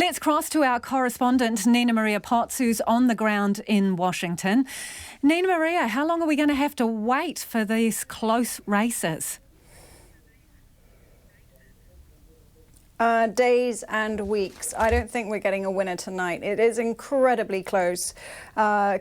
Let's cross to our correspondent Nina-Maria Potts, who's on the ground in Washington. Nina-Maria, how long are we going to have to wait for these close races? Days and weeks. I don't think we're getting a winner tonight. It is incredibly close.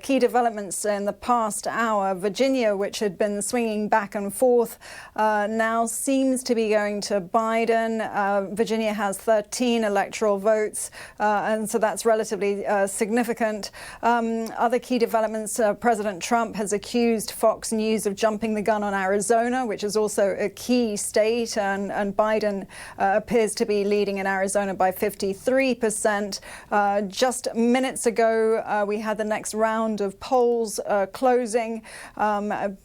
Key developments in the past hour. Virginia, which had been swinging back and forth, now seems to be going to Biden. Virginia has 13 electoral votes, and so that's relatively significant. Other key developments, President Trump has accused Fox News of jumping the gun on Arizona, which is also a key state, and Biden appears to be leading in Arizona by 53%. Just minutes ago, we had the next round of polls closing.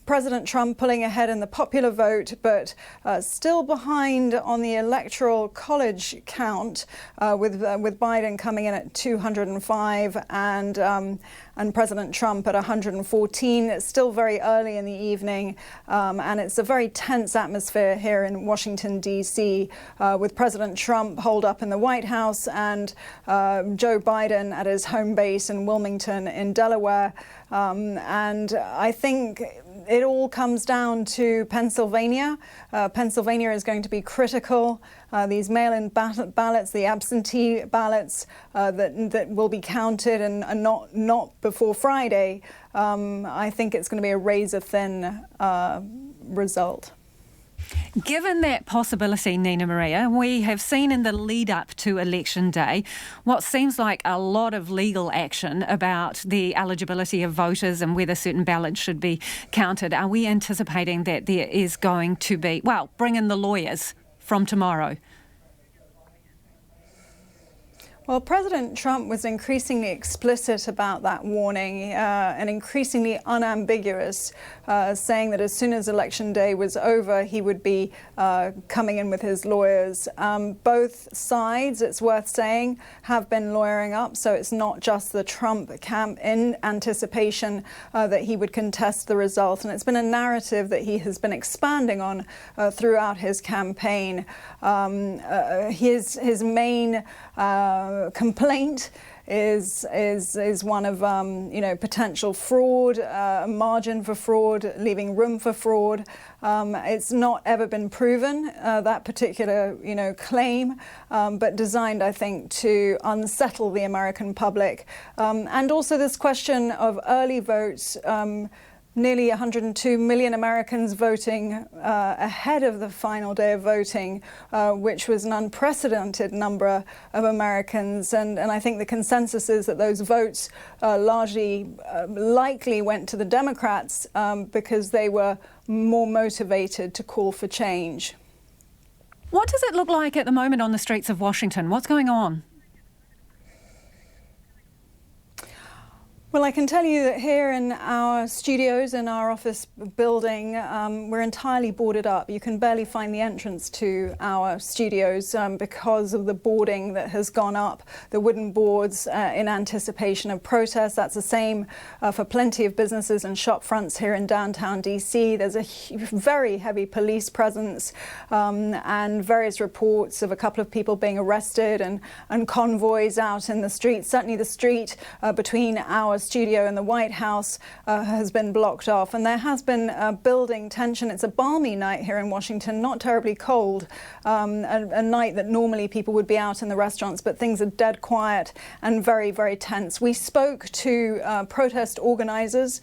President Trump pulling ahead in the popular vote, but still behind on the electoral college count, with Biden coming in at 205 and President Trump at 114. It's still very early in the evening, and it's a very tense atmosphere here in Washington, D.C., with President Trump holed up in the White House and Joe Biden at his home base in Wilmington in Delaware. And I think it all comes down to Pennsylvania. Pennsylvania is going to be critical. These mail-in ballots, the absentee ballots that will be counted and not before Friday. I think it's going to be a razor-thin result. Given that possibility, Nina-Maria, we have seen in the lead up to Election Day what seems like a lot of legal action about the eligibility of voters and whether certain ballots should be counted. Are we anticipating that there is going to be, well, bring in the lawyers from tomorrow? Well, President Trump was increasingly explicit about that warning and increasingly unambiguous, saying that as soon as Election Day was over, he would be coming in with his lawyers. Both sides, it's worth saying, have been lawyering up, so it's not just the Trump camp in anticipation that he would contest the result. And it's been a narrative that he has been expanding on throughout his campaign. His main complaint is one of potential fraud, a margin for fraud, leaving room for fraud. It's not ever been proven, that particular claim, but designed, I think, to unsettle the American public, and also this question of early votes. Nearly 102 million Americans voting ahead of the final day of voting, which was an unprecedented number of Americans. And I think the consensus is that those votes largely likely went to the Democrats because they were more motivated to call for change. What does it look like at the moment on the streets of Washington? What's going on? Well, I can tell you that here in our studios, in our office building, we're entirely boarded up. You can barely find the entrance to our studios because of the boarding that has gone up, the wooden boards in anticipation of protests. That's the same for plenty of businesses and shop fronts here in downtown DC. There's a very heavy police presence and various reports of a couple of people being arrested and convoys out in the streets. Certainly the street between our studio and the White House has been blocked off, and there has been building tension. It's a balmy night here in Washington, not terribly cold, a night that normally people would be out in the restaurants, but things are dead quiet and very, very tense. We spoke to protest organizers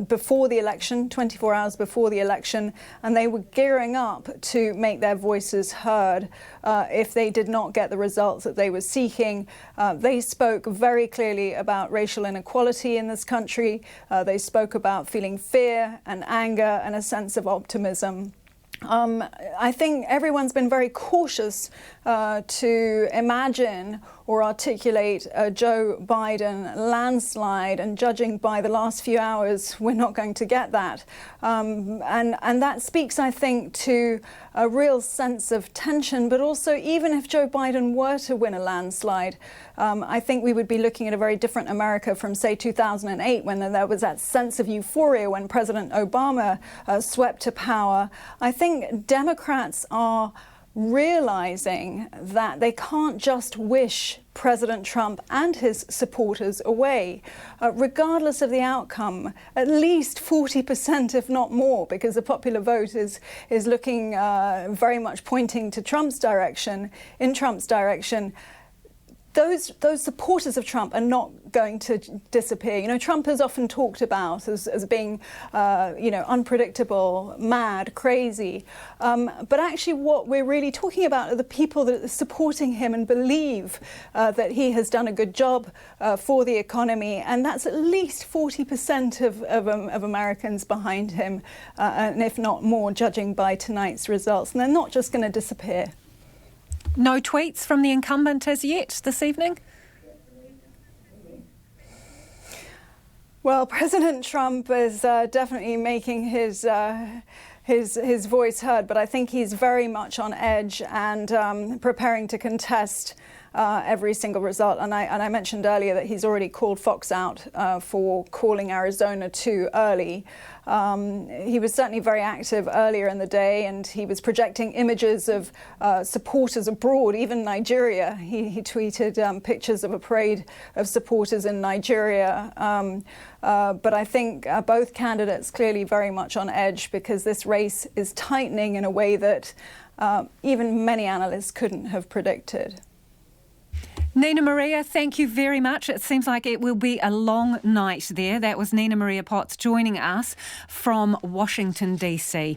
before the election, 24 hours before the election, and they were gearing up to make their voices heard if they did not get the results that they were seeking. They spoke very clearly about racial inequality in this country. They spoke about feeling fear and anger and a sense of optimism. I think everyone's been very cautious to imagine or articulate a Joe Biden landslide, and judging by the last few hours, we're not going to get that. And that speaks, I think, to a real sense of tension, but also even if Joe Biden were to win a landslide, I think we would be looking at a very different America from, say, 2008, when there was that sense of euphoria when President Obama swept to power. I think Democrats are realizing that they can't just wish President Trump and his supporters away. Regardless of the outcome, at least 40%, if not more, because the popular vote is looking very much pointing to Trump's direction, in Trump's direction. Those supporters of Trump are not going to disappear. You know, Trump is often talked about as being, unpredictable, mad, crazy. But actually what we're really talking about are the people that are supporting him and believe that he has done a good job for the economy. And that's at least 40% of Americans behind him, and if not more, judging by tonight's results. And they're not just going to disappear. No tweets from the incumbent as yet this evening? Well, President Trump is definitely making his voice heard, but I think he's very much on edge and preparing to contest every single result. And I mentioned earlier that he's already called Fox out for calling Arizona too early. He was certainly very active earlier in the day, and he was projecting images of supporters abroad, even Nigeria. He tweeted pictures of a parade of supporters in Nigeria. But I think both candidates clearly very much on edge, because this race is tightening in a way that even many analysts couldn't have predicted. Nina-Maria, thank you very much. It seems like it will be a long night there. That was Nina-Maria Potts joining us from Washington, D.C.